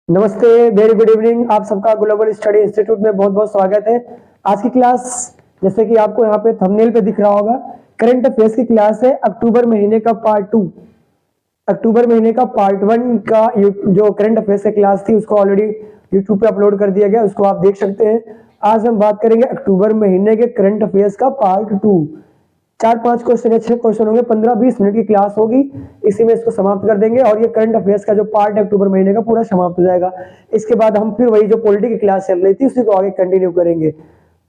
नमस्ते, very good evening. आप सबका ग्लोबल स्टडी इंस्टीट्यूट में बहुत बहुत स्वागत है। आज की क्लास, जैसे कि आपको यहाँ पे थंबनेल पे दिख रहा होगा, करंट अफेयर्स की क्लास है। अक्टूबर महीने का पार्ट 2, अक्टूबर महीने का पार्ट 1 का जो करंट अफेयर्स की क्लास थी उसको ऑलरेडी यूट्यूब पे अपलोड कर दिया गया, उसको आप देख सकते हैं। आज हम बात करेंगे अक्टूबर महीने के करंट अफेयर्स का पार्ट 2। 4-5 क्वेश्चन या 6 क्वेश्चन होंगे, 15-20 मिनट की क्लास होगी। इसी में इसको समाप्त कर देंगे और ये करंट अफेयर्स का जो पार्ट है अक्टूबर महीने का पूरा समाप्त हो जाएगा। इसके बाद हम फिर वही जो पॉलिटी की क्लास चल रही थी उसी को आगे कंटिन्यू करेंगे।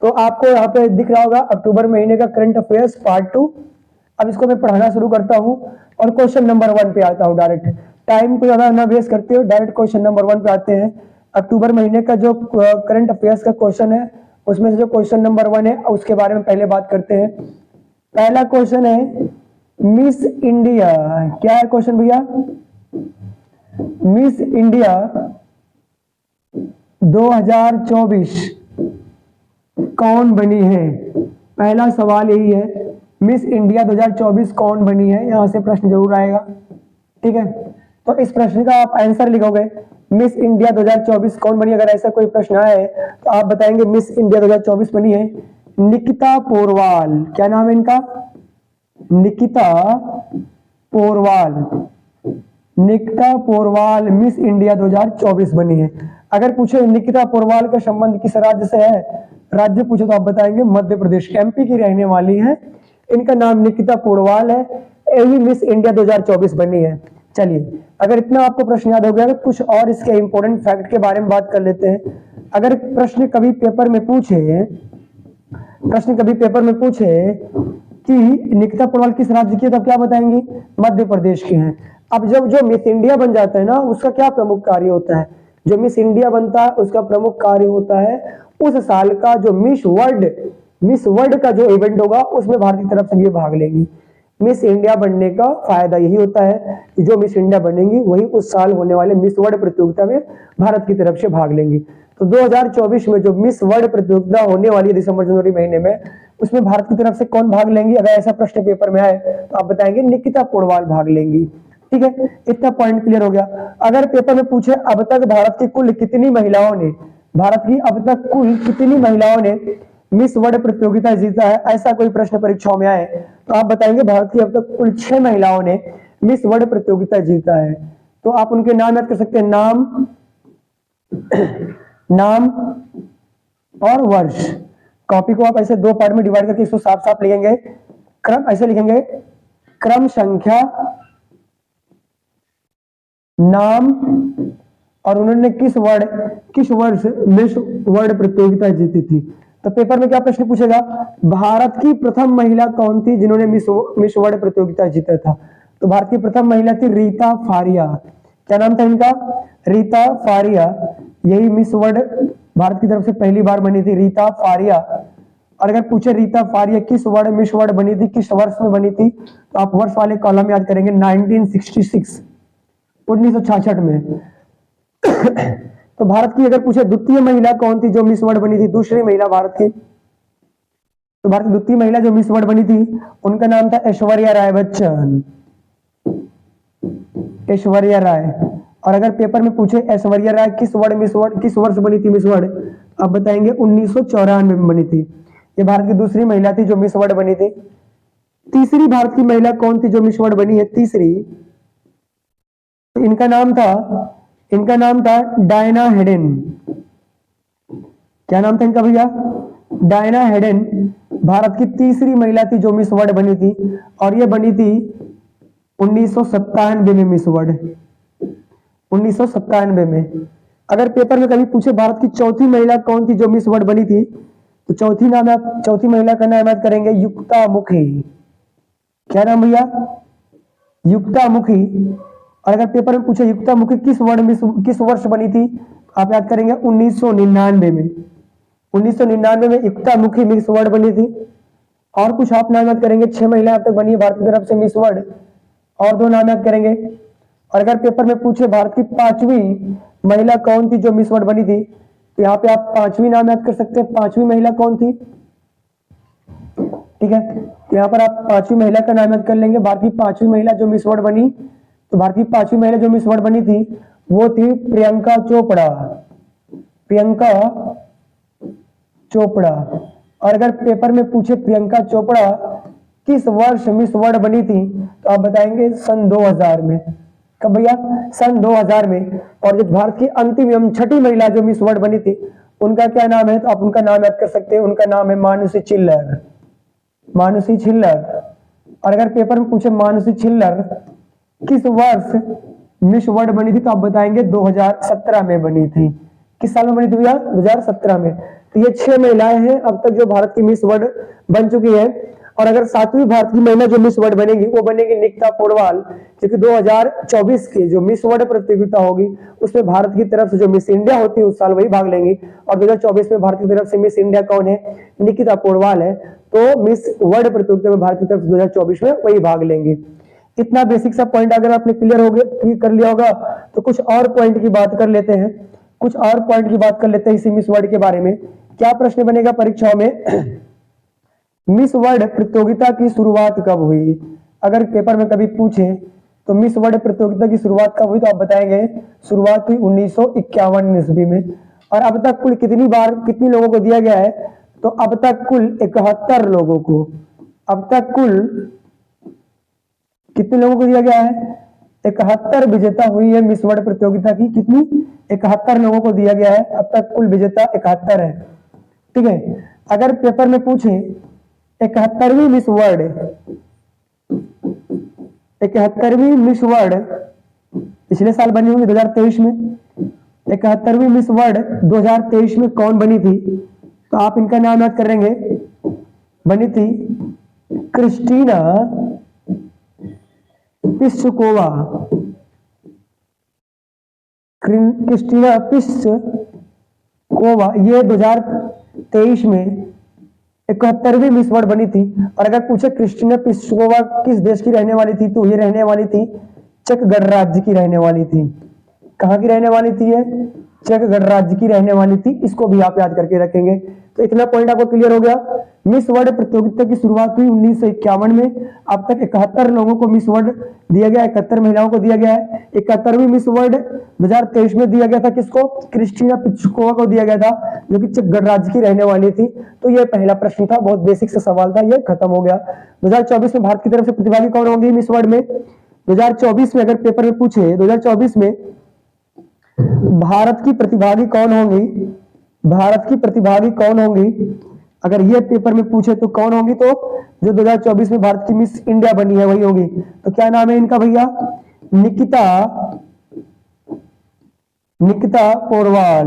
तो आपको यहाँ पे दिख रहा होगा अक्टूबर महीने का करंट अफेयर्स पार्ट 2। अब इसको मैं पढ़ाना शुरू करता हूँ और क्वेश्चन नंबर 1 पे आता हूँ डायरेक्ट। टाइम को ज्यादा ना वेस्ट करते हो, डायरेक्ट क्वेश्चन नंबर 1 पे आते हैं। अक्टूबर महीने का जो करंट अफेयर्स का क्वेश्चन है उसमें से जो क्वेश्चन नंबर 1 है उसके बारे में पहले बात करते हैं। पहला क्वेश्चन है मिस इंडिया। क्या है क्वेश्चन भैया? मिस इंडिया 2024 कौन बनी है? पहला सवाल यही है, मिस इंडिया 2024 कौन बनी है? यहां से प्रश्न जरूर आएगा, ठीक है। तो इस प्रश्न का आप आंसर लिखोगे, मिस इंडिया 2024 कौन बनी। अगर ऐसा कोई प्रश्न आए तो आप बताएंगे मिस इंडिया 2024 बनी है निकिता पोरवाल। क्या नाम है इनका? निकिता पोरवाल। निकिता पोरवाल मिस इंडिया 2024 बनी है। अगर पूछे निकिता पोरवाल का संबंध किस राज्य से है, राज्य पूछे तो आप बताएंगे मध्य प्रदेश, एमपी की रहने वाली है। इनका नाम निकिता पोरवाल है, यही मिस इंडिया 2024 बनी है। चलिए, अगर इतना आपको प्रश्न याद हो गया तो कुछ और इसके इंपॉर्टेंट फैक्ट के बारे में बात कर लेते हैं। अगर प्रश्न कभी पेपर में पूछे कि निकिता पोरवाल किस राज्य की है, तब क्या बताएंगे? मध्य प्रदेश की हैं। अब जब जो मिस इंडिया बन जाता है ना, उसका क्या प्रमुख कार्य होता है? जो मिस इंडिया बनता है उसका प्रमुख कार्य होता है उस साल का जो मिस वर्ल्ड का जो इवेंट होगा उसमें भारत की तरफ से ये भाग लेंगी। मिस इंडिया बनने का फायदा यही होता है कि जो मिस इंडिया बनेंगी वही उस साल होने वाले मिस वर्ल्ड प्रतियोगिता में भारत की तरफ से भाग लेंगी। तो 2024 में जो मिस वर्ल्ड प्रतियोगिता होने वाली है दिसंबर जनवरी महीने में, उसमें भारत की तरफ से कौन भाग लेंगी? अगर ऐसा प्रश्न पेपर में आए तो आप बताएंगे निकिता पोरवाल भाग लेंगी, ठीक है। इतना पॉइंट क्लियर हो गया। अगर पेपर में पूछे अब तक भारत की कुल कितनी महिलाओं ने मिस वर्ल्ड प्रतियोगिता जीता है, ऐसा कोई प्रश्न परीक्षाओं में आए तो आप बताएंगे भारत की अब तक कुल 6 महिलाओं ने मिस वर्ल्ड प्रतियोगिता जीता है। तो आप उनके नाम याद कर सकते हैं, नाम और वर्ष। कॉपी को आप ऐसे 2 पार्ट में डिवाइड करके इसको साफ साफ लिखेंगे। क्रम ऐसे लिखेंगे, क्रम संख्या, नाम और उन्होंने किस वर्ष मिस वर्ल्ड प्रतियोगिता जीती थी। तो पेपर में क्या प्रश्न पूछेगा? भारत की प्रथम महिला कौन थी जिन्होंने मिस वर्ल्ड प्रतियोगिता जीता था? तो भारत की प्रथम महिला थी रीता फारिया। क्या नाम था इनका? रीता फारिया। यही मिस वर्ल्ड भारत की तरफ से पहली बार बनी थी, रीता फारिया। और अगर पूछे रीता फारिया किस मिस वर्ल्ड बनी थी, किस वर्ष में बनी थी, तो आप वर्ष वाले कॉलम याद करेंगे 1966, 1966 में। तो भारत की अगर पूछे द्वितीय महिला कौन थी जो मिस वर्ल्ड बनी थी, दूसरी महिला भारत की, तो भारत की द्वितीय महिला जो मिस वर्ल्ड बनी थी उनका नाम था ऐश्वर्या राय बच्चन। ऐश्वर्या राय। और अगर पेपर में पूछे ऐश्वर्या राय किस वर्ष बनी थी मिस वर्ल्ड, आप बताएंगे 1994 में बनी थी। ये भारत की दूसरी महिला थी जो मिस वर्ल्ड बनी थी। तीसरी भारत की महिला कौन थी जो मिस वर्ल्ड बनी है? तीसरी, इनका नाम था डायना हेडेन। क्या नाम था इनका भैया? डायना हेडेन भारत की तीसरी महिला थी जो मिस वर्ल्ड बनी थी, और ये बनी थी 1997 में मिस वर्ल्ड, 1997 में। अगर पेपर में कभी पूछे भारत की चौथी महिला कौन थी जो मिस वर्ल्ड बनी थी, तो चौथी महिला का नाम याद करेंगे युक्ता मुखी। क्या नाम भैया? युक्ता मुखी। और अगर पेपर में पूछे युक्ता मुखी किस वर्ष बनी थी, आप याद करेंगे 1999 में। 1999 में युक्ता मुखी मिस वर्ल्ड बनी थी। और कुछ आप नाम याद करेंगे, 6 महिलाएं अब तक बनी है भारत की तरफ से मिस वर्ल्ड, और 2 नाम याद करेंगे। और अगर पेपर में पूछे भारत की 5वीं महिला कौन थी जो मिस वर्ल्ड बनी थी, तो यहाँ पे आप 5वीं नाम याद कर सकते हैं। 5वीं महिला कौन थी? ठीक है, तो यहाँ पर आप 5वीं महिला का नाम याद कर लेंगे। भारत की 5वीं महिला जो मिस वर्ल्ड बनी, तो भारत की 5वीं महिला जो मिस वर्ल्ड बनी थी वो थी प्रियंका चोपड़ा। प्रियंका चोपड़ा। और अगर पेपर में पूछे प्रियंका चोपड़ा किस वर्ष मिस वर्ल्ड बनी थी तो आप बताएंगे सन 2000 में। कब भैया? सन 2000 में। और जो भारत की अंतिम एवं छठी महिला जो मिस वर्ल्ड बनी थी उनका क्या नाम है? तो आप उनका नाम याद कर सकते हैं, उनका नाम है मानुषी छिल्लर। मानुषी छिल्लर। और अगर पेपर में पूछे मानुषी छिल्लर किस वर्ष मिस वर्ल्ड बनी थी तो आप बताएंगे 2017 में बनी थी। किस साल में बनी थी भैया? 2017 में। तो ये 6 महिलाएं हैं अब तक जो भारत की मिस वर्ल्ड बन चुकी है। और अगर 7वीं भारत की महिला जो मिस वर्ल्ड बनेगी वो बनेगी निकिता पोडवाल, क्योंकि 2024 की जो मिस वर्ल्ड प्रतियोगिता होगी उसमें भारत की तरफ से जो मिस इंडिया होती है उस साल वही भाग लेंगी। और 2024 में भारत की तरफ से मिस इंडिया कौन है? निकिता पोडवाल है। तो मिस वर्ल्ड प्रतियोगिता में भारत की तरफ से 2024 में वही भाग लेंगी। इतना बेसिक सा पॉइंट अगर आपने क्लियर कर लिया होगा तो कुछ और पॉइंट की बात कर लेते हैं। कुछ और पॉइंट की बात कर लेते हैं इसी मिस वर्ल्ड के बारे में। क्या प्रश्न बनेगा परीक्षाओं में? मिस वर्ल्ड प्रतियोगिता की शुरुआत कब हुई? अगर पेपर में कभी पूछे तो मिस वर्ल्ड प्रतियोगिता की शुरुआत कब हुई तो आप बताएंगे शुरुआत हुई 1951 ईस्वी में। और अब तक कुल कितनी लोगों को दिया गया है? तो अब तक कुल 71 लोगों को। अब तक कुल कितने लोगों को दिया गया है? 71 विजेता हुई है मिस वर्ल्ड प्रतियोगिता की। कितनी? 71 लोगों को दिया गया है। अब तक कुल विजेता 71 है। ठीक है। अगर पेपर में पूछे 71वीं मिस वर्ल्ड, 71वीं मिस वर्ल्ड पिछले साल बनी होंगी 2023 में, 71वीं मिस वर्ल्ड 2023 में कौन बनी थी तो आप इनका नाम याद करेंगे। बनी थी क्रिस्टीना पिस्कोवा। क्रिस्टीना पिस्कोवा ये 2023 में 71वीं मिस वर्ल्ड बनी थी। और अगर पूछे क्रिस्टीना पिस्कोवा किस देश की रहने वाली थी तो ये रहने वाली थी चेक गणराज्य की रहने वाली थी। कहां की रहने वाली थी? ये चेक गणराज्य की रहने वाली थी। इसको भी आप याद करके रखेंगे। तो इतना पॉइंट आपको क्लियर हो गया। मिस वर्ल्ड प्रतियोगिता की शुरुआत हुई 1951 में। अब तक 71 लोगों को मिस वर्ल्ड दिया गया, 71 महिलाओं को दिया गया है। 71वीं मिस वर्ल्ड 2023 में दिया गया था किसको? क्रिस्टीना पिस्कोवा को दिया गया था जो कि चेक गणराज्य की रहने वाली थी। तो ये पहला प्रश्न था, बहुत बेसिक सा सवाल था, ये खत्म हो गया। 2024 में भारत की तरफ से प्रतिभागी कौन होंगे मिस वर्ल्ड में? 2024 में अगर पेपर में पूछे 2024 में भारत की प्रतिभागी कौन होंगी? भारत की प्रतिभागी कौन होंगी? अगर ये पेपर में पूछे तो कौन होंगी? तो जो 2024 में भारत की मिस इंडिया बनी है वही होगी। तो क्या नाम है इनका भैया? निकिता पोडवाल।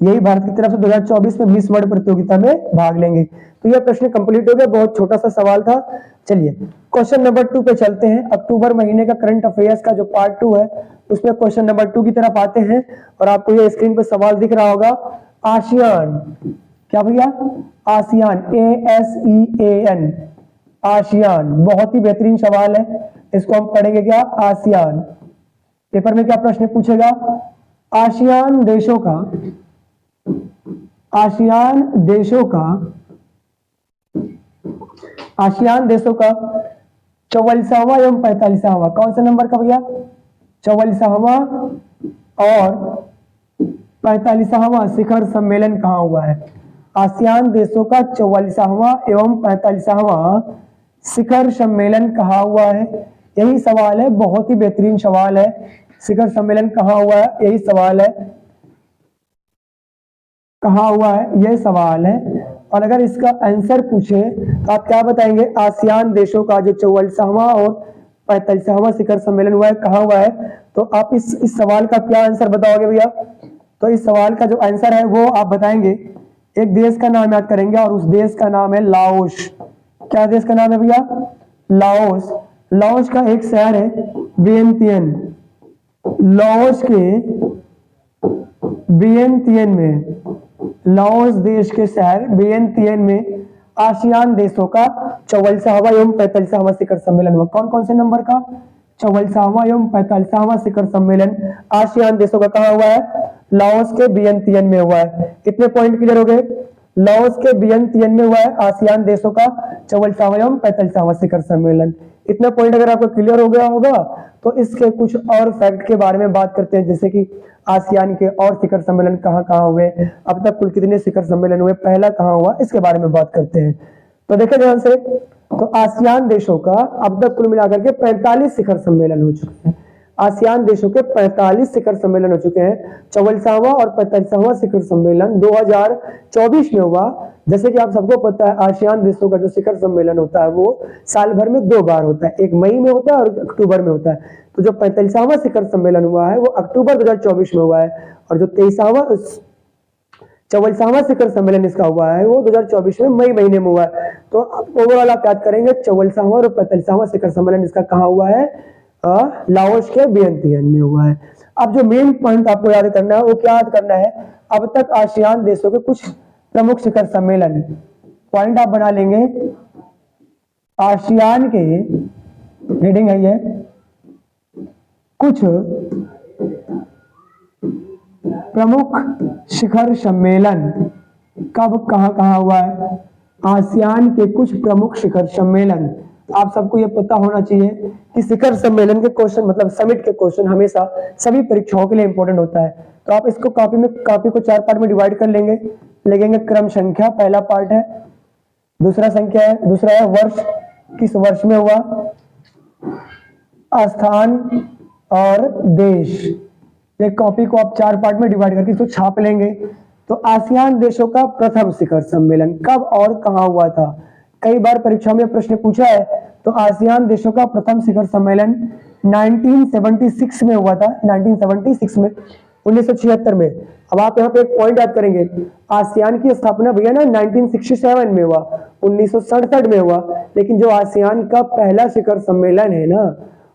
यही भारत की तरफ से 2024 में मिस वर्ल्ड प्रतियोगिता में भाग लेंगे। तो यह प्रश्न कंप्लीट हो गया, बहुत छोटा सा सवाल था। चलिए क्वेश्चन नंबर 2 पे चलते हैं। अक्टूबर महीने का करंट अफेयर्स का जो पार्ट 2 है उसमें क्वेश्चन नंबर 2 की तरफ आते हैं। और आपको ये स्क्रीन पे सवाल दिख रहा होगा, आसियान। क्या भैया? ASEAN, ASEAN, ASEAN. बहुत ही बेहतरीन सवाल है, इसको हम पढ़ेंगे क्या? आसियान। पेपर में क्या प्रश्न पूछेगा? आसियान देशों का 44वां एवं 45वां कौन सा नंबर का भैया? 44वां और 45वां शिखर सम्मेलन कहाँ हुआ है? आसियान देशों का 44वां एवं 45वां शिखर सम्मेलन कहाँ हुआ है? यही सवाल है, बहुत ही बेहतरीन सवाल है। शिखर सम्मेलन कहाँ हुआ है? यही सवाल है, कहाँ हुआ है यह सवाल है। और अगर इसका आंसर पूछे तो आप क्या बताएंगे? आसियान देशों का जो 44वां और 45वां शिखर सम्मेलन हुआ है कहाँ हुआ है? तो आप इस सवाल का क्या आंसर बताओगे भैया? तो इस सवाल का जो आंसर है वो आप बताएंगे, एक देश का नाम याद करेंगे और उस देश का नाम है लाओस। क्या देश का नाम है भैया? लाओस। लाओस का एक शहर है वियंतियन। लाओस के वियंतियन में, लाओस देश के शहर वियंतियन में आसियान देशों का 44वां एवं 45वां शिखर सम्मेलन हुआ। कौन कौन से नंबर का? 44वां एवं 45वां शिखर सम्मेलन आसियान देशों का कहाँ हुआ है? लाओस के वियंतियन में हुआ है। कितने पॉइंट क्लियर हो गए? लाओस के वियंतियन में हुआ है आसियान देशों का 44वां एवं 45वां शिखर सम्मेलन। इतना पॉइंट अगर आपको क्लियर हो गया होगा तो इसके कुछ और फैक्ट के बारे में बात करते हैं, जैसे कि आसियान के और शिखर सम्मेलन कहाँ कहाँ हुए, अब तक कुल कितने शिखर सम्मेलन हुए, पहला कहाँ हुआ, इसके बारे में बात करते हैं। तो देखिए ध्यान से, तो आसियान देशों का अब तक कुल मिलाकर के 45 शिखर सम्मेलन हो चुके हैं। आसियान देशों के 45 शिखर सम्मेलन हो चुके हैं। 44वां और 45वां शिखर सम्मेलन 2024 में हुआ। जैसे कि आप सबको पता है आसियान देशों का जो शिखर सम्मेलन होता है वो साल भर में 2 बार होता है, एक मई में होता है और अक्टूबर में होता है। तो जो 45वां शिखर सम्मेलन हुआ है वो अक्टूबर 2024 में हुआ है, और जो 44वां शिखर सम्मेलन इसका हुआ है वो 2024 में मई महीने में हुआ है। तो ओवरऑल आप याद करेंगे 44वां और 45वां शिखर सम्मेलन इसका कहाँ हुआ है, लाओस के वियंतियन में हुआ है। अब जो मेन पॉइंट आपको याद करना है वो क्या याद करना है, अब तक आसियान देशों के कुछ प्रमुख शिखर सम्मेलन, पॉइंट आप बना लेंगे। आसियान के रीडिंग है ये, कुछ प्रमुख शिखर सम्मेलन कब कहां कहां हुआ है। आसियान के कुछ प्रमुख शिखर सम्मेलन, आप सबको ये पता होना चाहिए कि शिखर सम्मेलन के क्वेश्चन मतलब समिट के क्वेश्चन हमेशा सभी परीक्षाओं के लिए इंपॉर्टेंट होता है। तो आप इसको कॉपी को 4 पार्ट में डिवाइड कर लेंगे, लिखेंगे क्रम संख्या पहला पार्ट है, दूसरा है वर्ष, किस वर्ष में हुआ, स्थान और देश। ये कॉपी को आप 4 पार्ट में डिवाइड करके इसको छाप लेंगे। तो आसियान देशों का प्रथम शिखर सम्मेलन कब और कहां हुआ था, कई बार परीक्षा में प्रश्न पूछा है। तो आसियान देशों का प्रथम शिखर सम्मेलन 1976 में हुआ था, 1976 में, 1976 में। अब आप यहाँ पे एक पॉइंट याद करेंगे, आसियान की स्थापना भैया ना 1967 में हुआ, 1967 में हुआ, लेकिन जो आसियान का पहला शिखर सम्मेलन है ना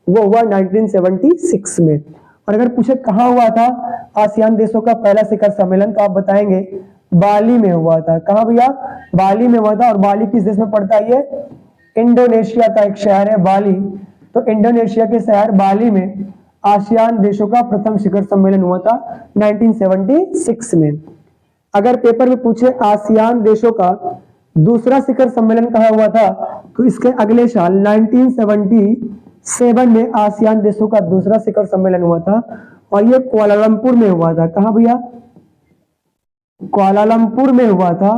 वो हुआ 1976 में। और अगर पूछे कहाँ हुआ था आसियान देशों का पहला शिखर सम्मेलन, तो आप बताएंगे बाली में हुआ था। कहाँ भैया, बाली में हुआ था। और बाली किस देश में पड़ता है, ये इंडोनेशिया का एक शहर है बाली। तो इंडोनेशिया के शहर बाली में आसियान देशों का प्रथम शिखर सम्मेलन हुआ था 1976 में। अगर पेपर में पूछे आसियान देशों का दूसरा शिखर सम्मेलन कहाँ हुआ था, तो इसके अगले साल 1977 में आसियान देशों का दूसरा शिखर सम्मेलन हुआ था, और ये कुआलालंपुर में हुआ था। कहाँ भैया, कुआलालंपुर में हुआ था।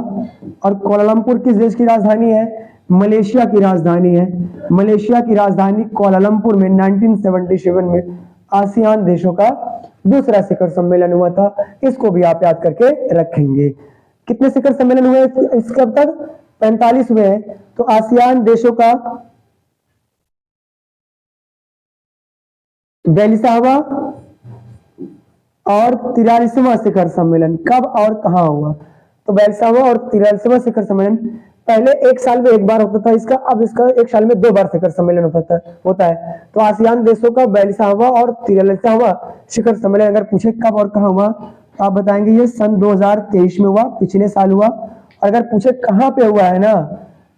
और कुआलालंपुर किस देश की राजधानी है, मलेशिया की राजधानी है। मलेशिया की राजधानी कुआलालंपुर में 1977 में आसियान देशों का दूसरा शिखर सम्मेलन हुआ था। इसको भी आप याद करके रखेंगे। कितने शिखर सम्मेलन हुए इसके अब तक, 45 हुए हैं। तो आसियान देशों का 42वां और 43वां शिखर सम्मेलन कब और कहां हुआ। तो 42वां और 43वां शिखर सम्मेलन पहले एक साल में एक बार होता था इसका, अब इसका एक साल में 2 बार शिखर सम्मेलन होता है। तो आसियान देशों का 42वां और 43वां शिखर सम्मेलन अगर पूछे कब और कहां हुआ, तो आप बताएंगे ये सन 2023 में हुआ, पिछले साल हुआ। और अगर पूछे कहां पे हुआ है ना,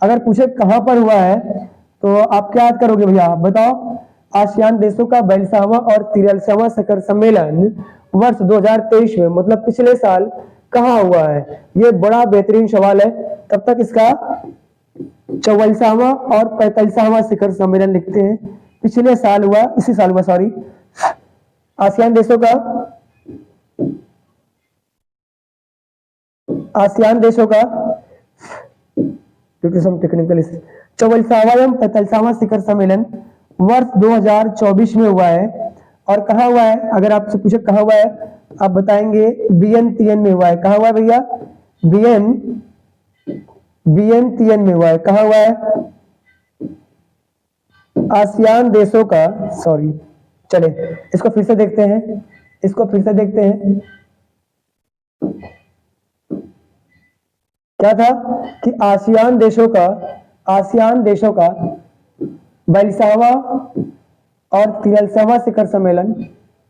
अगर पूछे कहां पर हुआ है, तो आप क्या याद करोगे भैया, बताओ। आसियान देशों का 42वां और 43वां शिखर सम्मेलन वर्ष 2023 में मतलब पिछले साल कहां हुआ है, ये बड़ा बेहतरीन सवाल है। तब तक इसका 44वां और 45वां शिखर सम्मेलन लिखते हैं, पिछले साल हुआ, इसी साल हुआ सॉरी। आसियान देशों का 44वां एवं 45वां शिखर सम्मेलन वर्ष 2024 में हुआ है। और कहाँ हुआ है, अगर आपसे पूछे कहाँ हुआ है, आप बताएंगे वियंतियन में हुआ है। कहाँ हुआ है भैया, वियंतियन में हुआ है। कहाँ हुआ है, आसियान देशों का, सॉरी चले इसको फिर से देखते हैं, क्या था कि आसियान देशों का 42वां और 43वां शिखर सम्मेलन,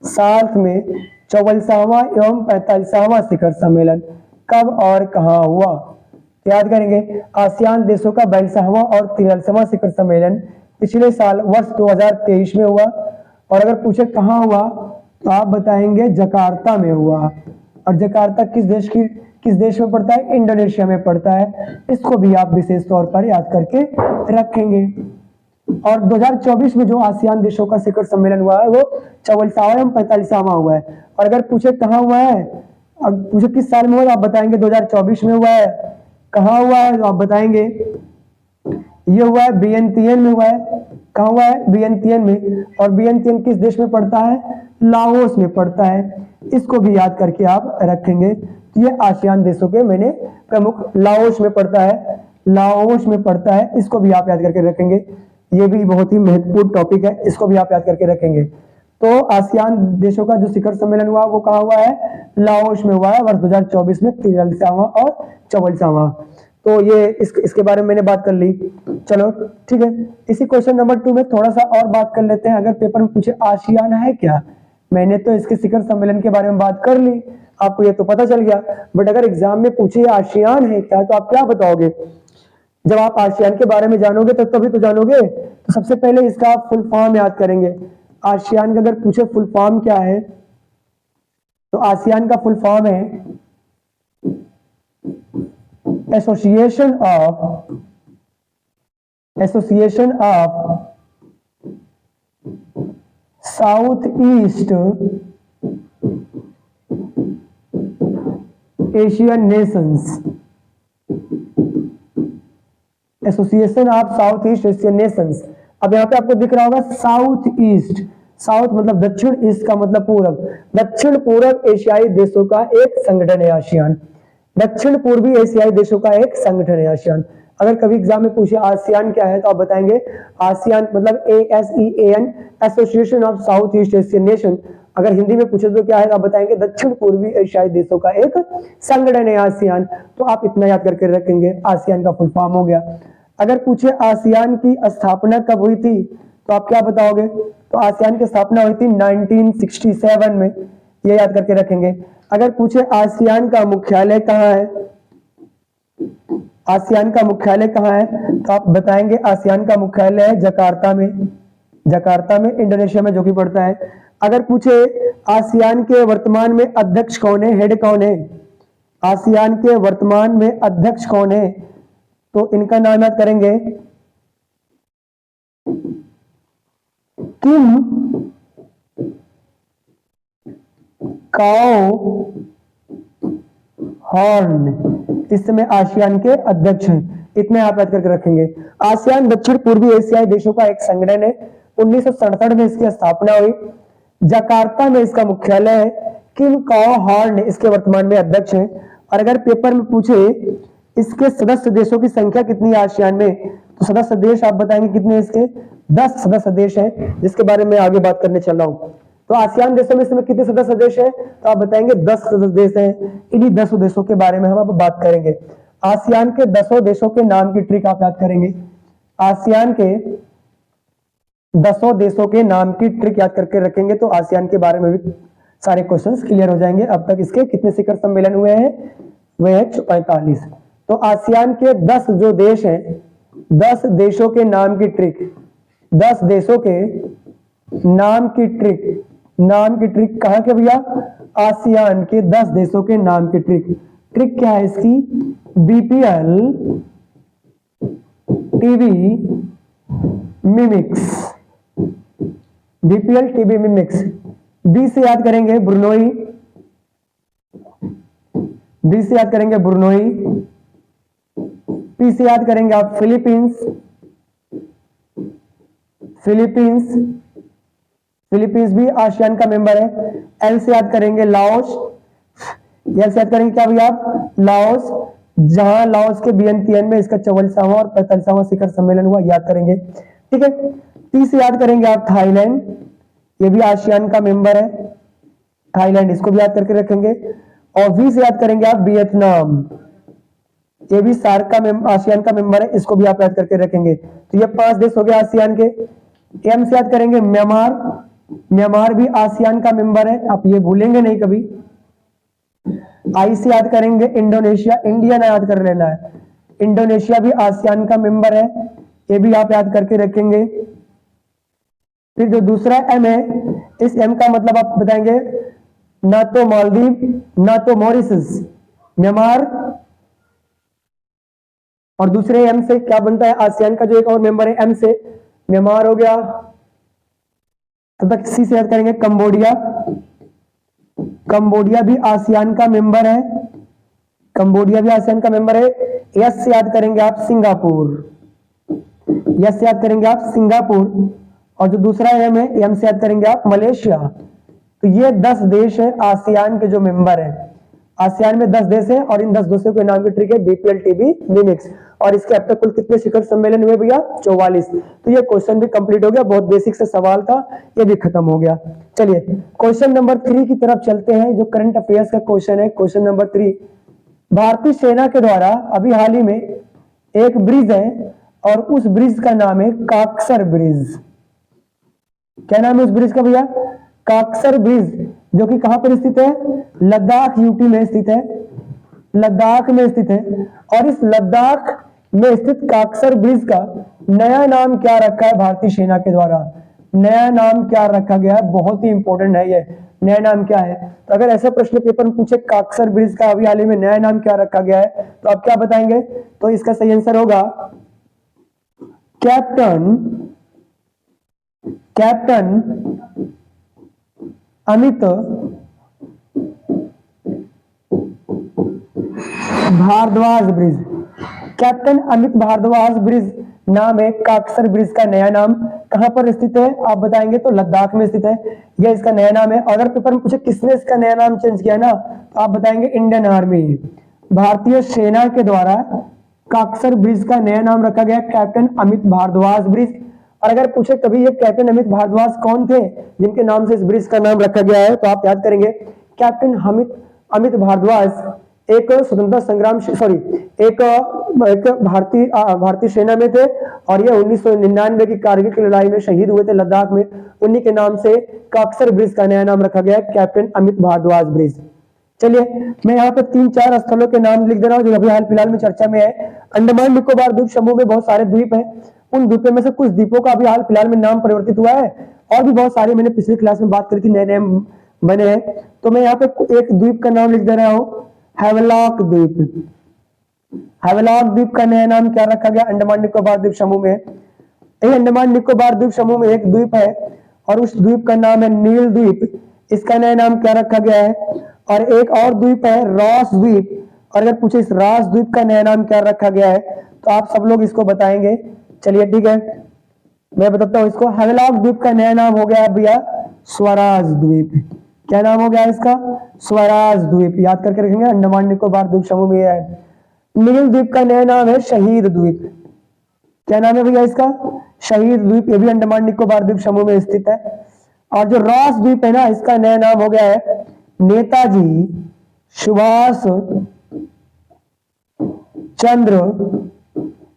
साथ में 44वां एवं 45वां शिखर सम्मेलन कब और कहां हुआ। याद करेंगे, आसियान देशों का 42वां और 43वां शिखर सम्मेलन पिछले साल वर्ष 2023 में हुआ। और अगर पूछे कहां हुआ, तो आप बताएंगे जकार्ता में हुआ। और जकार्ता किस देश में पड़ता है, इंडोनेशिया में पड़ता है। इसको भी आप विशेष तौर पर याद करके रखेंगे। और 2024 में जो आसियान देशों का शिखर सम्मेलन हुआ है वो 44वां एवं 45वां हुआ है। और अगर पूछे कहाँ हुआ है, अब पूछे किस साल में हुआ, आप बताएंगे 2024 में हुआ है। कहाँ हुआ है, तो आप बताएंगे ये हुआ है वियंतियन में हुआ है। कहाँ हुआ है, वियंतियन में। और वियंतियन किस देश में पड़ता है, लाओस में पड़ता है। इसको भी याद करके आप रखेंगे। तो ये आसियान देशों के मैंने प्रमुख, लाओस में पड़ता है, लाओस में पड़ता है, इसको भी आप याद करके रखेंगे। ये भी बहुत ही महत्वपूर्ण टॉपिक है, इसको भी आप याद करके रखेंगे। तो आसियान देशों का जो शिखर सम्मेलन हुआ वो कहाँ हुआ है, लाओस में हुआ है वर्ष 2024 में, 43वां और 44वां। तो ये इसके बारे में मैंने बात कर ली। चलो ठीक है, इसी क्वेश्चन नंबर 2 में थोड़ा सा और बात कर लेते हैं। अगर पेपर में पूछे आसियान है क्या, मैंने तो इसके शिखर सम्मेलन के बारे में बात कर ली, आपको ये तो पता चल गया। बट अगर एग्जाम में पूछे आसियान है क्या, तो आप क्या बताओगे। जब आप आसियान के बारे में जानोगे तो तभी तो जानोगे। तो सबसे पहले इसका आप फुल फॉर्म याद करेंगे। आसियान का अगर पूछे फुल फॉर्म क्या है, तो आसियान का फुल फॉर्म है association of south east Asian Nations. Association of south east Asian Nations. अब यहाँ पे आपको दिख रहा होगा साउथ ईस्ट, साउथ मतलब दक्षिण, ईस्ट का मतलब पूरब। दक्षिण पूर्व एशियाई देशों का एक संगठन है आसियान। दक्षिण पूर्वी एशियाई देशों का एक संगठन है आसियान। अगर कभी एग्जाम में पूछे आसियान क्या है, तो आप बताएंगे आसियान मतलब ASEAN, association of south east Asian nation. अगर हिंदी में पूछे तो क्या है, तो आप बताएंगे दक्षिण पूर्वी एशियाई देशों का एक संगठन है आसियान। तो आप इतना याद करके रखेंगे, आसियान का फुल फॉर्म हो गया। अगर पूछे आसियान की स्थापना कब हुई थी, तो आप क्या बताओगे। तो आसियान की स्थापना हुई थी 1967 में, ये याद करके रखेंगे। अगर पूछे आसियान का मुख्यालय कहाँ है, आसियान का मुख्यालय कहाँ है, तो आप बताएंगे आसियान का मुख्यालय है जकार्ता में, जकार्ता में इंडोनेशिया में जो कि पड़ता है। अगर पूछे आसियान के वर्तमान में अध्यक्ष कौन है, हेड कौन है, आसियान के वर्तमान में अध्यक्ष कौन है, तो इनका नाम याद करेंगे किम काओ हॉर्न, इस समय आसियान के अध्यक्ष हैं। इतने आप याद करके रखेंगे। आसियान दक्षिण पूर्वी एशियाई देशों का एक संगठन है। 1967 में इसकी स्थापना हुई। जकार्ता में इसका मुख्यालय है। किम काओ हॉर्न इसके वर्तमान में अध्यक्ष हैं। और अगर पेपर में पूछे इसके सदस्य देशों की संख्या कितनी है आसियान में, तो सदस्य देश आप बताएंगे कितने इसके, 10 सदस्य देश हैं, जिसके बारे में आगे बात करने चल रहा हूं। तो आसियान देशों में इस समय कितने सदस्य देश हैं, तो आप बताएंगे 10 सदस्य देश हैं। इन्हीं 10 देशों के बारे में हम अब बात करेंगे। आसियान के 10 देशों के नाम की ट्रिक आप याद करेंगे। आसियान के 10 देशों के नाम की ट्रिक याद करके रखेंगे, तो आसियान के बारे में भी सारे क्वेश्चंस क्लियर हो जाएंगे। अब तक इसके कितने शिखर सम्मेलन हुए हैं, वे हैं 45। तो आसियान के 10 जो देश हैं, 10 देशों के नाम की ट्रिक, 10 देशों के नाम की ट्रिक, नाम की ट्रिक कहां के भैया, आसियान के 10 देशों के नाम की ट्रिक। ट्रिक क्या है इसकी, BPL TV mimics, BPL TV mimics. B से याद करेंगे ब्रुनोई, बी से याद करेंगे ब्रुनोई। पी से याद करेंगे आप फिलीपींस, फिलीपींस, फिलीपींस भी आसियान का मेंबर है। एल से याद करेंगे लाओस, एल से याद करेंगे क्या भैया आप, लाओस, जहां लाओस के वियंतियन में इसका 44वां और 45वां शिखर सम्मेलन हुआ, याद करेंगे। ठीक है। टी से याद करेंगे आप थाईलैंड, ये भी आसियान का मेंबर है, थाईलैंड, इसको भी याद करके रखेंगे। और वी से याद करेंगे आप वियतनाम, ये भी सार्क का आसियान का मेंबर है, इसको भी आप याद करके रखेंगे। तो ये 5 देश हो गए आसियान के। एम से याद करेंगे म्यांमार, म्यांमार भी आसियान का मेंबर है, आप ये भूलेंगे नहीं कभी। आई से याद करेंगे इंडोनेशिया, इंडिया ना याद कर लेना है, इंडोनेशिया भी आसियान का मेंबर है, ये भी आप याद करके रखेंगे। फिर जो दूसरा एम है, इस एम का मतलब आप बताएंगे ना तो मालदीव ना तो मॉरिशस, म्यांमार। और दूसरे एम से क्या बनता है, आसियान का जो एक और मेंबर है एम से, म्यांमार हो गया, तब तक सी से याद करेंगे कंबोडिया, कंबोडिया भी आसियान का मेंबर है, कंबोडिया भी आसियान का मेंबर है। यस से याद करेंगे आप सिंगापुर, यस से याद करेंगे आप सिंगापुर, और जो दूसरा एम है एम से याद करेंगे आप मलेशिया। तो ये 10 देश है आसियान के जो मेंबर है। आसियान में 10 देश है और इन 10 देशों के नाम की ट्रिक है बीपीएलटीबी मिमिक्स। और इसके अब तक कुल कितने शिखर सम्मेलन हुए भैया? 44। तो ये क्वेश्चन भी कंप्लीट हो गया, बहुत बेसिक से सवाल था, ये भी खत्म हो गया। चलिए क्वेश्चन नंबर 3 की तरफ चलते हैं, जो करंट अफेयर्स का क्वेश्चन है। क्वेश्चन नंबर 3, भारतीय सेना के द्वारा अभी हाल ही में एक ब्रिज है और उस ब्रिज का नाम है काक्सर ब्रिज। क्या नाम है उस ब्रिज का भैया? काक्सर ब्रिज, जो कि कहां पर स्थित है? लद्दाख यूटी में स्थित है, लद्दाख में स्थित है। और इस लद्दाख में स्थित काक्सर ब्रिज का नया नाम क्या रखा है भारतीय सेना के द्वारा? नया नाम क्या रखा गया है? बहुत ही इंपॉर्टेंट है ये, नया नाम क्या है? तो अगर ऐसा प्रश्न पेपर में पूछे काक्सर ब्रिज का अभी हाल ही में नया नाम क्या रखा गया है, तो आप क्या बताएंगे? तो इसका सही आंसर होगा captain Amit Bhardwaj bridge. Captain Amit Bhardwaj bridge नाम है काक्सर ब्रिज का नया नाम। कहां पर स्थित है आप बताएंगे? तो लद्दाख में स्थित है, यह इसका नया नाम है। अगर पेपर में पूछे किसने इसका नया नाम चेंज किया ना, तो आप बताएंगे इंडियन आर्मी, भारतीय सेना के द्वारा काक्सर ब्रिज का नया नाम रखा गया कैप्टन अमित भारद्वाज ब्रिज। और अगर पूछे कभी ये कैप्टन अमित भारद्वाज कौन थे जिनके नाम से इस ब्रिज का नाम रखा गया है, तो आप याद करेंगे कैप्टन अमित भारद्वाज एक स्वतंत्रता संग्राम एक भारतीय सेना में थे और ये 1999 की कारगिल की लड़ाई में शहीद हुए थे लद्दाख में। उन्हीं के नाम से काक्सर ब्रिज का नया नाम रखा गया कैप्टन अमित भारद्वाज ब्रिज। चलिए मैं यहाँ पे 3-4 स्थलों के नाम लिख दे रहा हूँ जो अभी हाल फिलहाल में चर्चा में है। अंडमान निकोबार द्वीप समूह में बहुत सारे द्वीप हैं, उन द्वीपों में से कुछ द्वीपों का अभी हाल फिलहाल में नाम परिवर्तित हुआ है और भी बहुत सारे मैंने पिछली क्लास में बात करी थी, नए नए बने हैं। तो मैं यहाँ पे एक द्वीप का नाम लिख दे रहा हूँ, हैवलॉक द्वीप। हैवलॉक द्वीप का नया नाम क्या रखा गया अंडमान निकोबार द्वीप समूह में? अंडमान निकोबार द्वीप समूह में एक द्वीप है और उस द्वीप का नाम है नील द्वीप, इसका नया नाम क्या रखा गया है? और एक और द्वीप है रॉस द्वीप, और अगर पूछे इस रॉस द्वीप का नया नाम क्या रखा गया है, तो आप सब लोग इसको बताएंगे। चलिए ठीक है, मैं बताता हूं इसको। हैवलॉक द्वीप का नया नाम हो गया भैया स्वराज द्वीप। क्या नाम हो गया इसका? स्वराज द्वीप। याद करके रखेंगे, अंडमान निकोबार द्वीप समूह में है। नील द्वीप का नया नाम है शहीद द्वीप। क्या नाम है भैया इसका? शहीद द्वीप, ये भी अंडमान निकोबार द्वीप समूह में स्थित है। और जो रॉस द्वीप है ना, इसका नया नाम हो गया है नेताजी सुभाष चंद्र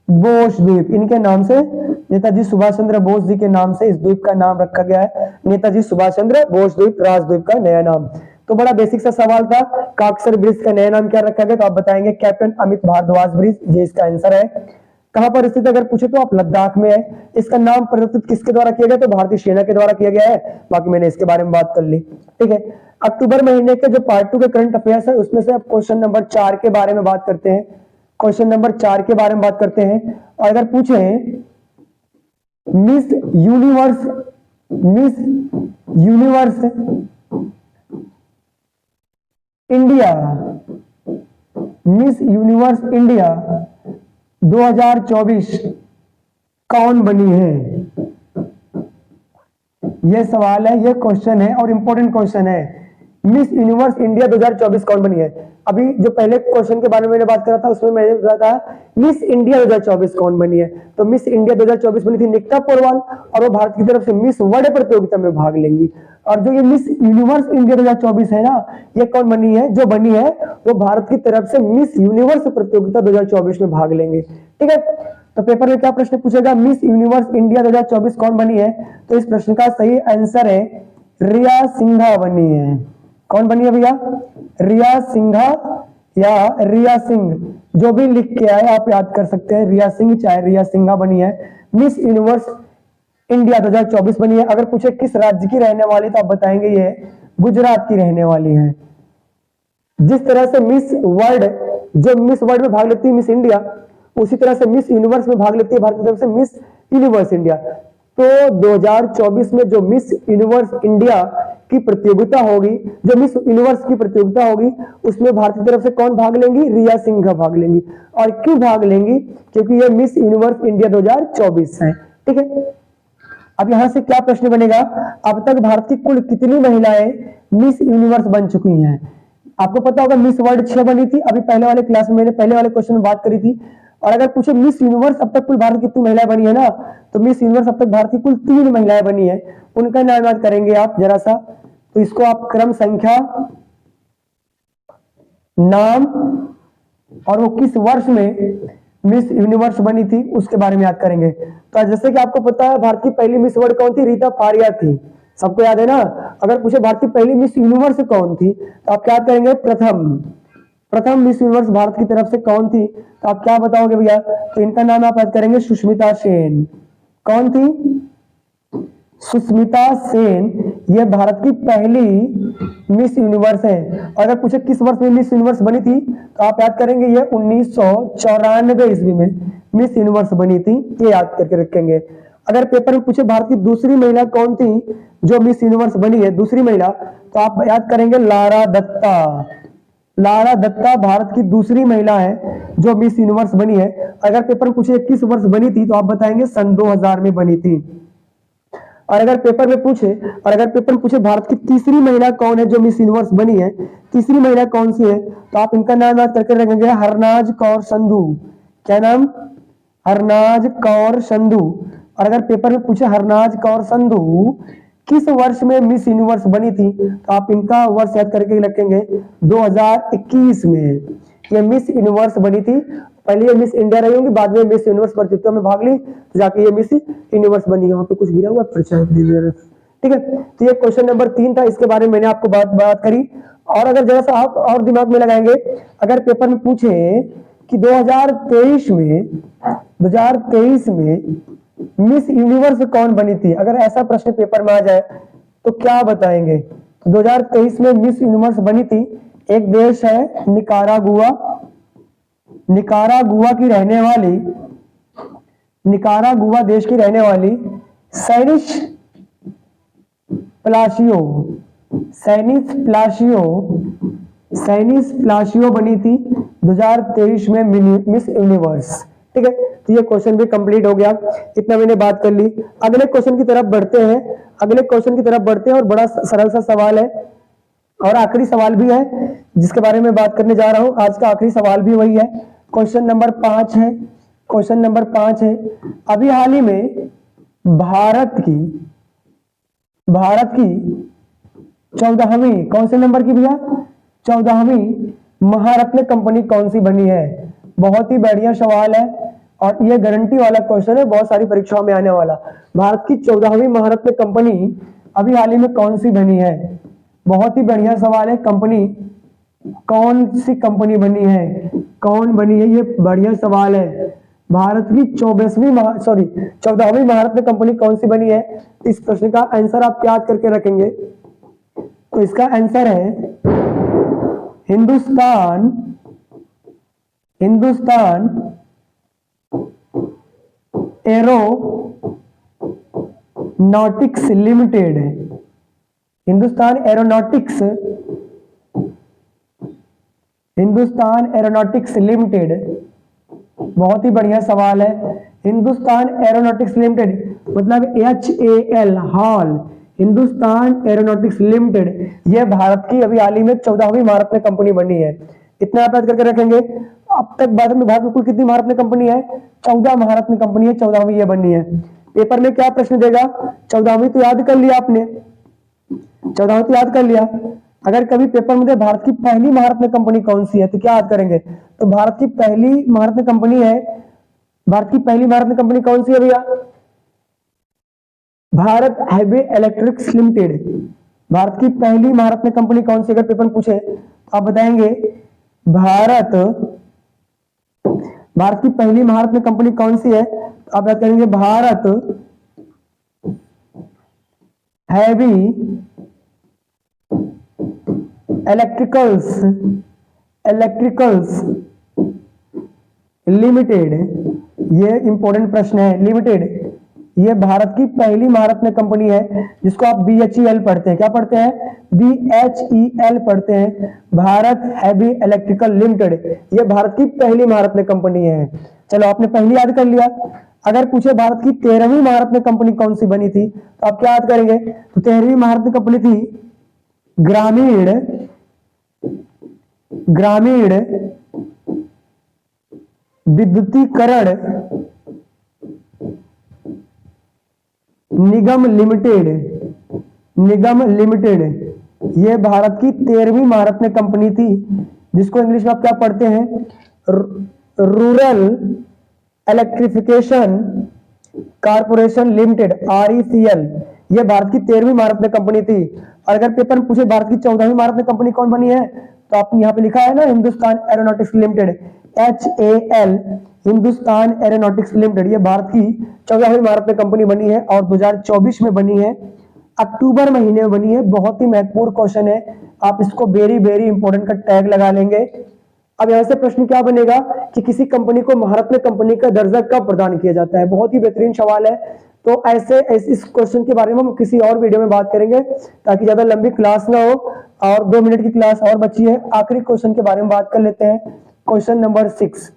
बोस द्वीप। इनके नाम से, नेताजी सुभाष चंद्र बोस जी के नाम से इस द्वीप का नाम रखा गया है, नेताजी सुभाष चंद्र बोस द्वीप, राज द्वीप का नया नाम। तो बड़ा बेसिक सा सवाल था, काक्सर ब्रिज का नया नाम क्या रखा गया? तो आप बताएंगे कैप्टन अमित भारद्वाज ब्रिज, ये इसका आंसर है। कहां पर स्थित अगर पूछे तो आप लद्दाख में है। इसका नाम परिवर्तित किसके द्वारा किया गया? तो भारतीय सेना के द्वारा किया गया है। बाकी मैंने इसके बारे में बात कर ली, ठीक है। अक्टूबर महीने के जो पार्ट 2 के करंट अफेयर्स है उसमें से अब क्वेश्चन नंबर 4 के बारे में बात करते हैं। क्वेश्चन नंबर 4 के बारे में बात करते हैं। और अगर पूछे miss universe India, miss universe India 2024 कौन बनी है? यह सवाल है, यह क्वेश्चन है और इंपॉर्टेंट क्वेश्चन है। मिस यूनिवर्स इंडिया 2024 कौन बनी है? अभी जो पहले क्वेश्चन के बारे में मैंने बात करा था उसमें मैंने बताया था मिस इंडिया 2024 कौन बनी है। तो मिस इंडिया 2024 बनी थी निकिता पोरवाल और वो भारत की तरफ से मिस वर्ल्ड प्रतियोगिता में भाग लेंगी। और जो ये मिस यूनिवर्स इंडिया 2024 है ना, ये कौन बनी है? जो बनी है वो भारत की तरफ से मिस यूनिवर्स प्रतियोगिता 2024 में भाग लेंगे, ठीक है। तो पेपर में क्या प्रश्न पूछेगा? मिस यूनिवर्स इंडिया 2024 कौन बनी है? तो इस प्रश्न का सही आंसर है रिया सिंघा बनी है। कौन बनी है भैया? रिया सिंघा या रिया सिंह, जो भी लिख के आए आप याद कर सकते हैं, रिया सिंह चाहे रिया सिंघा बनी है। मिस यूनिवर्स इंडिया 2024 बनी है। अगर पूछे किस राज्य की रहने वाली, तो आप बताएंगे ये गुजरात की रहने वाली है। जिस तरह से मिस वर्ल्ड, जो मिस वर्ल्ड में भाग लेती है मिस इंडिया, उसी तरह से मिस यूनिवर्स में भाग लेती है भारत की तरफ से मिस यूनिवर्स इंडिया। तो 2024 में जो मिस यूनिवर्स इंडिया की प्रतियोगिता होगी, जो मिस यूनिवर्स की प्रतियोगिता होगी, उसमें भारत की तरफ से कौन भाग लेंगी? रिया सिंघ भाग लेंगी। और क्यों भाग लेंगी? क्योंकि ये मिस यूनिवर्स इंडिया 2024 है। ठीक है, अब यहां से क्या प्रश्न बनेगा? अब तक भारत की कुल कितनी महिलाएं मिस यूनिवर्स बन चुकी हैं? आपको पता होगा मिस वर्ल्ड 6 बनी थी, अभी पहले वाले क्लास में मैंने पहले वाले क्वेश्चन में बात करी थी। और अगर पूछे मिस यूनिवर्स अब तक कुल भारत कितनी महिलाएं बनी है ना, तो मिस यूनिवर्स अब तक भारत की कुल 3 महिलाएं बनी है। उनका नाम याद करेंगे आप जरा सा, तो इसको आप क्रम संख्या, नाम और वो किस वर्ष में मिस यूनिवर्स बनी थी उसके बारे में याद करेंगे। तो जैसे कि आपको पता है भारत की पहली मिस वर्ल्ड कौन थी? रीता फारिया थी, सबको याद है ना। अगर पूछे भारत की पहली मिस यूनिवर्स कौन थी, तो आप क्या याद करेंगे? प्रथम मिस यूनिवर्स भारत की तरफ से कौन थी? तो आप क्या बताओगे भैया? तो इनका नाम आप याद करेंगे सुष्मिता सेन। कौन थी? सुष्मिता सेन, ये भारत की पहली मिस यूनिवर्स है। और अगर पूछे किस वर्ष में मिस यूनिवर्स बनी थी, तो आप याद करेंगे ये 1994 ईस्वी में मिस यूनिवर्स बनी थी, ये याद करके रखेंगे। अगर पेपर में पूछे भारत की दूसरी महिला कौन थी जो मिस यूनिवर्स बनी है, दूसरी महिला, तो आप याद करेंगे लारा दत्ता। लारा दत्ता भारत की दूसरी महिला है जो मिस यूनिवर्स बनी है। अगर पेपर में पूछे किस वर्ष बनी थी, तो आप बताएंगे सन 2000 में बनी थी। और अगर पेपर में पूछे भारत की तीसरी महिला कौन है जो मिस यूनिवर्स बनी है, तीसरी महिला कौन सी है, तो आप इनका नाम याद करके रखेंगे हरनाज कौर संधू। क्या नाम? हरनाज कौर संधू। और अगर पेपर में पूछे हरनाज कौर संधू किस वर्ष में मिस यूनिवर्स बनी थी, तो आप इनका वर्ष याद करके रखेंगे 2021 में ये मिस यूनिवर्स बनी थी। पहले ये मिस इंडिया रही होंगी, बाद में मिस यूनिवर्स प्रतियोगिता में भाग ली, तो जाके ये मिस यूनिवर्स बनी है। वहां पे कुछ गिरा हुआ ठीक है। तो ये क्वेश्चन नंबर 3 था, इसके बारे में मैंने आपको बात करी। और अगर जरा सा आप और दिमाग में लगाएंगे, अगर पेपर में पूछे कि 2023 में मिस यूनिवर्स कौन बनी थी, अगर ऐसा प्रश्न पेपर में आ जाए तो क्या बताएंगे? तो 2023 में मिस यूनिवर्स बनी थी, एक देश है निकारागुआ देश की रहने वाली सैनिस प्लाशियो बनी थी 2023 में मिस यूनिवर्स। ठीक है, तो ये क्वेश्चन भी कंप्लीट हो गया। इतना मैंने बात कर ली। अगले क्वेश्चन की तरफ बढ़ते हैं और बड़ा सरल सा सवाल है और आखिरी सवाल भी है जिसके बारे में बात करने जा रहा हूं। आज का आखिरी सवाल भी वही है। क्वेश्चन नंबर 5 है। अभी हाल ही में भारत की 14वीं कौन से नंबर की भैया? 14वीं महारत्न कंपनी कौन सी बनी है? बहुत ही बढ़िया सवाल है और ये गारंटी वाला क्वेश्चन है, बहुत सारी परीक्षाओं में आने वाला। भारत की 14वीं महारत्न कंपनी अभी हाल ही में कौन सी बनी है? बहुत ही बढ़िया सवाल है। कंपनी कौन सी कंपनी बनी है? कौन बनी है? ये बढ़िया सवाल है। भारत की 14वीं महारत्न कंपनी कौन सी बनी है? इस प्रश्न का आंसर आप याद करके रखेंगे। तो इसका आंसर है Hindustan aeronautics limited. Hindustan aeronautics limited. बहुत ही बढ़िया सवाल है। हिंदुस्तान एरोनॉटिक्स लिमिटेड मतलब HAL hall, Hindustan aeronautics limited, यह भारत की अभी हाल ही में 14वीं महारत्न कंपनी बनी है। इतना आप याद करके रखेंगे। अब तक भारत में कुल कितनी महारत्न कंपनी है? 14 महारत्न कंपनी है, 14वीं ये बनी है। पेपर में क्या प्रश्न देगा? 14वीं तो याद कर लिया आपने, 14वीं तो याद कर लिया। अगर कभी पेपर में भारत की पहली महारत्न कंपनी कौन सी है, तो क्या याद करेंगे? तो भारत की पहली महारत्न कंपनी कौन सी है भैया? Bharat heavy electrics limited. Bharat की पहली महारत्न कंपनी कौन सी? अगर पेपर में पूछे तो आप बताएंगे भारत की पहली महारत्न कंपनी कौन सी है? तो आप याद करेंगे भारत हैवी इलेक्ट्रिकल्स लिमिटेड। ये इंपॉर्टेंट प्रश्न है। लिमिटेड ये भारत की पहली महारत्न कंपनी है, जिसको आप BHEL पढ़ते हैं। क्या पढ़ते हैं? BHEL पढ़ते हैं, भारत हेवी इलेक्ट्रिकल लिमिटेड। ये भारत की पहली महारत्न कंपनी है। चलो, आपने पहली याद कर लिया। अगर पूछे भारत की 13वीं महारत्न कंपनी कौन सी बनी थी, तो आप क्या याद करेंगे? तो 13वीं महारत्न कंपनी थी ग्रामीण विद्युतीकरण निगम लिमिटेड। ये भारत की 13वीं महारत्न कंपनी थी, जिसको इंग्लिश में आप क्या पढ़ते हैं? Rural electrification corporation limited, RECL। ये भारत की 13वीं महारत्न कंपनी थी। और अगर पेपर में पूछे भारत की 14वीं महारत्न कंपनी कौन बनी है, तो आपने यहाँ पे लिखा है ना, Hindustan aeronautics limited, HAL, Hindustan aeronautics limited. ये भारत की 14वीं महारत्न कंपनी बनी है और 2024 में बनी है, अक्टूबर महीने में बनी है। बहुत ही महत्वपूर्ण क्वेश्चन है, आप इसको वेरी वेरी इंपॉर्टेंट का टैग लगा लेंगे। अब यहां से प्रश्न क्या बनेगा कि किसी कंपनी को महारत्न कंपनी का दर्जा कब प्रदान किया जाता है? बहुत ही बेहतरीन सवाल है। तो ऐसे इस क्वेश्चन के बारे में हम किसी और वीडियो में बात करेंगे, ताकि ज्यादा लंबी क्लास ना हो, और 2 मिनट की क्लास और बची है। आखिरी क्वेश्चन के बारे में बात कर लेते हैं, क्वेश्चन नंबर 6।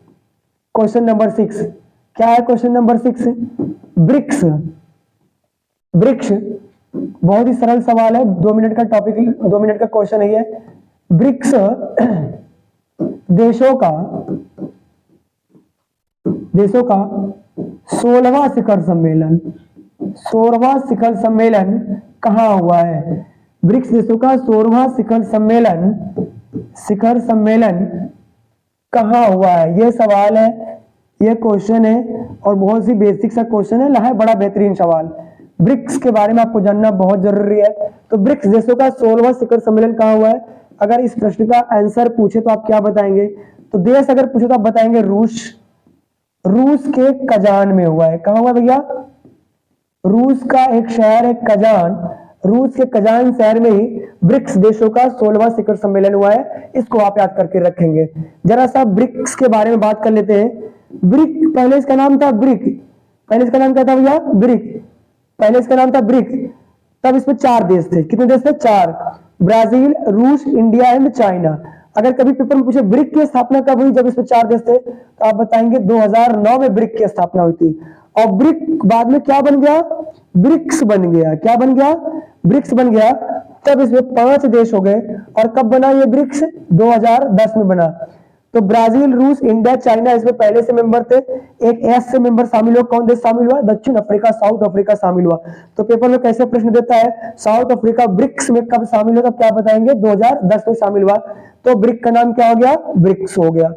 क्या है क्वेश्चन नंबर 6? ब्रिक्स। बहुत ही सरल सवाल है, 2 मिनट का टॉपिक, 2 मिनट का क्वेश्चन है ये। ब्रिक्स देशों का 16वां शिखर सम्मेलन कहां हुआ है? ब्रिक्स देशों का 16वां शिखर सम्मेलन कहां हुआ है? यह सवाल है, यह क्वेश्चन है, और बहुत सी बेसिक सा क्वेश्चन है, बड़ा बेहतरीन सवाल। ब्रिक्स के बारे में आपको जानना बहुत जरूरी है। तो ब्रिक्स देशों का 16वां शिखर सम्मेलन कहां हुआ है? अगर इस प्रश्न का आंसर पूछे तो आप क्या बताएंगे? तो देश अगर पूछे तो आप बताएंगे रूस के कजान में हुआ है। कहां हुआ भैया? रूस का एक शहर है कजान, रूस के कजान शहर में ही ब्रिक्स देशों का 16वां शिखर सम्मेलन हुआ है। इसको आप याद करके रखेंगे। जरा सा ब्रिक्स के बारे में बात कर लेते हैं। पहले इसका नाम था ब्रिक। पहले इसका नाम क्या था भैया? ब्रिक। तब इसमें 4 देश थे। कितने देश थे? 4। ब्राजील, रूस, इंडिया एंड चाइना। अगर कभी पेपर में पूछे ब्रिक की स्थापना कब हुई, जब इसमें 4 देश थे, तो आप बताएंगे 2009 में ब्रिक की स्थापना हुई थी। और ब्रिक बाद में क्या बन गया? ब्रिक्स बन गया। क्या बन गया? ब्रिक्स बन गया। तब इसमें 5 देश हो गए। और कब बना ये ब्रिक्स? 2010 में बना। तो ब्राजील, रूस, इंडिया, चाइना इसमें पहले से मेंबर थे। एक एस से मेंबर शामिल हुआ। कौन देश शामिल हुआ? दक्षिण अफ्रीका, साउथ अफ्रीका शामिल हुआ। तो पेपर में कैसे प्रश्न देता है, साउथ अफ्रीका ब्रिक्स में कब शामिल हुआ? तब क्या बताएंगे? 2010 में शामिल हुआ। तो ब्रिक का नाम क्या हो गया? ब्रिक्स हो गया।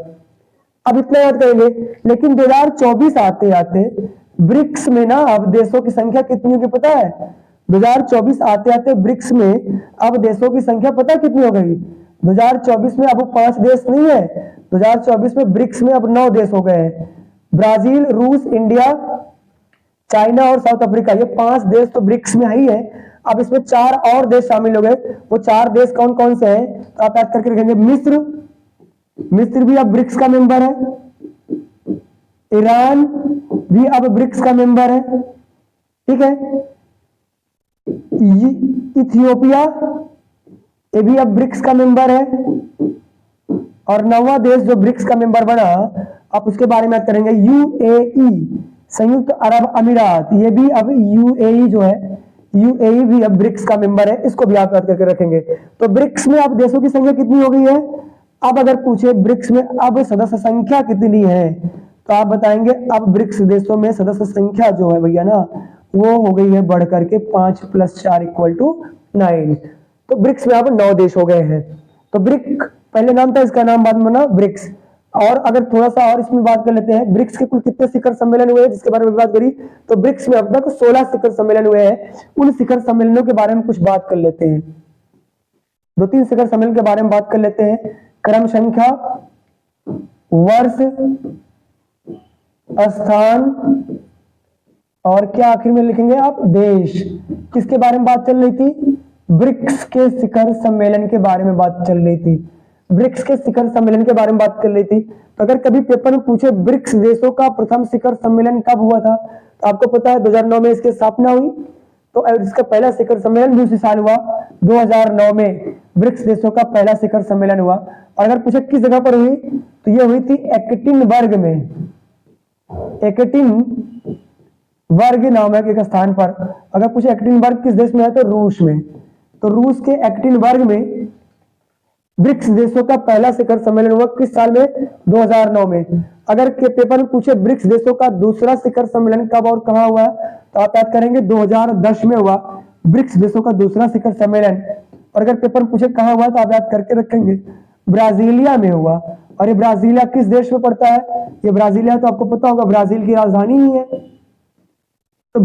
अब इतना याद करेंगे। लेकिन 2024 आते आते ब्रिक्स में ना अब देशों की संख्या कितनी होगी पता है? 2024 आते आते ब्रिक्स में अब देशों की संख्या पता कितनी हो गई? 2024 में अब 5 देश नहीं है, 2024 में ब्रिक्स में अब 9 देश हो गए हैं। ब्राजील, रूस, इंडिया, चाइना और साउथ अफ्रीका, ये 5 देश तो ब्रिक्स में ही है। अब इसमें 4 और देश शामिल हो गए। वो 4 देश कौन कौन से हैं? तो आप याद करके रखेंगे। मिस्र भी अब ब्रिक्स का मेंबर है। ईरान भी अब ब्रिक्स का मेंबर है। ठीक है। इथियोपिया, ये भी अब ब्रिक्स का मेंबर है। और 9वां देश जो ब्रिक्स का मेंबर बना, आप उसके बारे में याद करेंगे, UAE, संयुक्त अरब अमीरात। ये भी अब UAE जो है, UAE भी अब ब्रिक्स का मेंबर है। इसको भी आप याद करके रखेंगे। तो ब्रिक्स में अब देशों की संख्या कितनी हो गई है? अब अगर पूछे ब्रिक्स में अब सदस्य संख्या कितनी है, तो आप बताएंगे अब ब्रिक्स देशों में सदस्य संख्या जो है भैया ना, वो हो गई है बढ़ करके 5 + 4 = 9। तो ब्रिक्स में अब 9 देश हो गए हैं। तो ब्रिक पहले नाम था, इसका नाम बाद में बना ब्रिक्स। और अगर थोड़ा सा और इसमें बात कर लेते हैं, ब्रिक्स के कुल कितने शिखर सम्मेलन हुए हैं जिसके बारे में बात करी, तो ब्रिक्स में अब तक 16 शिखर सम्मेलन हुए हैं। उन शिखर सम्मेलनों के बारे में कुछ बात कर लेते हैं। 2-3 शिखर सम्मेलन के बारे में बात कर लेते हैं। क्रम संख्या, वर्ष, स्थान, और क्या आखिर में लिखेंगे आप? देश। किसके बारे में बात चल रही थी? ब्रिक्स के शिखर सम्मेलन के बारे में बात चल रही थी। ब्रिक्स के शिखर सम्मेलन के बारे में बात कर ली थी। तो अगर कभी पेपर में पूछे ब्रिक्स देशों का प्रथम शिखर सम्मेलन कब हुआ था, तो आपको पता है 2009 में इसकी स्थापना हुई। तो इसका पहला शिखर सम्मेलन भी उसी साल हुआ, 2009 में ब्रिक्स देशों का पहला शिखर सम्मेलन हुआ। और अगर पूछे किस जगह पर हुई, तो ये हुई थी एकेटिनबर्ग में, एकेटिनबर्ग नामक एक स्थान पर। अगर पूछे एकेटिनबर्ग किस देश में है, तो रूस में। तो रूस के एकेटिनबर्ग में ब्रिक्स देशों का पहला शिखर सम्मेलन हुआ किस साल में, 2009 में। अगर के पेपर में पूछे ब्रिक्स देशों का दूसरा शिखर सम्मेलन कब और कहां हुआ, तो आप याद करेंगे 2010 में हुआ ब्रिक्स देशों का दूसरा शिखर सम्मेलन। और अगर पेपर में पूछे कहां हुआ, तो आप याद करके रखेंगे ब्राजीलिया में हुआ। और ये ब्राजीलिया किस देश में पड़ता है, ये ब्राजीलिया तो आपको पता होगा ब्राजील की राजधानी ही है। तो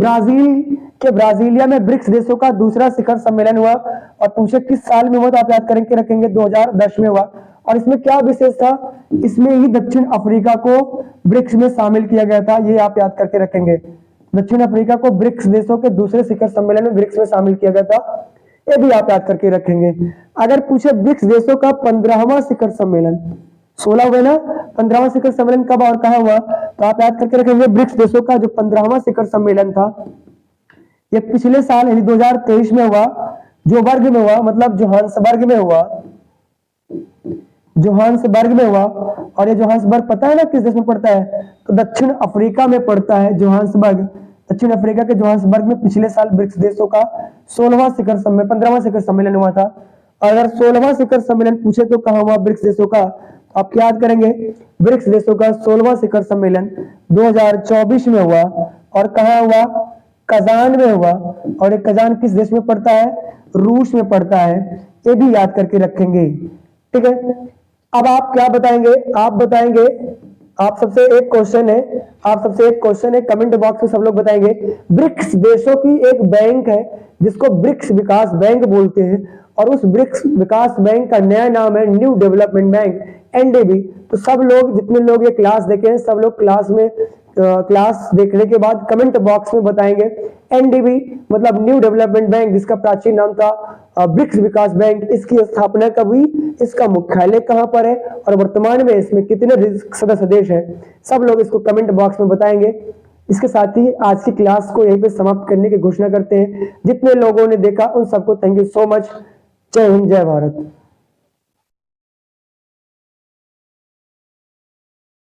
ब्राजीलिया में ब्रिक्स देशों का दूसरा शिखर सम्मेलन हुआ। और पूछे किस साल में हुआ, तो आप याद करेंगे रखेंगे 2010 में हुआ। और इसमें क्या विशेष था, इसमें ही दक्षिण अफ्रीका को ब्रिक्स में शामिल किया गया था, ये आप याद करके रखेंगे। दक्षिण अफ्रीका को ब्रिक्स देशों के दूसरे शिखर सम्मेलन में ब्रिक्स में शामिल किया गया था, ये भी आप याद करके रखेंगे। अगर पूछे ब्रिक्स देशों का 15वां शिखर सम्मेलन, 16 हुए ना, 15वां शिखर सम्मेलन कब और कहां हुआ, तो आप याद करके रखेंगे ब्रिक्स देशों का जो 15वां शिखर सम्मेलन था, ये पिछले साल यानी 2023 में हुआ। जोबर्ग में हुआ, मतलब जोहान्सबर्ग में हुआ, जोहान्सबर्ग में हुआ। और ये जोहान्सबर्ग पता है ना किस देश में पड़ता है, तो दक्षिण अफ्रीका में पड़ता है जोहान्सबर्ग। दक्षिण अफ्रीका के जोहान्सबर्ग में पिछले साल ब्रिक्स देशों का 15वां शिखर सम्मेलन हुआ था। अगर 16वां शिखर सम्मेलन पूछे तो कहां हुआ ब्रिक्स देशों का, आप याद करेंगे ब्रिक्स देशों का 16वां शिखर सम्मेलन 2024 में हुआ। और कहां हुआ, कजान में हुआ। और एक कजान किस देश में पड़ता है, रूस में पड़ता है, ये भी याद करके रखेंगे। ठीक है, अब आप क्या बताएंगे, आप बताएंगे, आप सबसे एक क्वेश्चन है, कमेंट बॉक्स में सब लोग बताएंगे। ब्रिक्स देशों की एक बैंक है जिसको ब्रिक्स विकास बैंक बोलते हैं, और उस ब्रिक्स विकास बैंक का नया नाम है न्यू डेवलपमेंट बैंक, एनडीबी। तो सब लोग, जितने लोग ये क्लास देखे हैं, सब लोग क्लास देखने के बाद कमेंट बॉक्स में बताएंगे एनडीबी मतलब न्यू डेवलपमेंट बैंक, जिसका प्राचीन नाम था ब्रिक्स विकास बैंक, इसकी स्थापना कब हुई, इसका मुख्यालय कहां पर है, और वर्तमान में इसमें कितने सदस्य देश हैं, सब लोग इसको कमेंट बॉक्स में बताएंगे। इसके साथ ही आज की क्लास को यहीं पे समाप्त करने की घोषणा करते हैं। जितने लोगों ने देखा उन सबको थैंक यू सो मच। जय हिंद, जय भारत।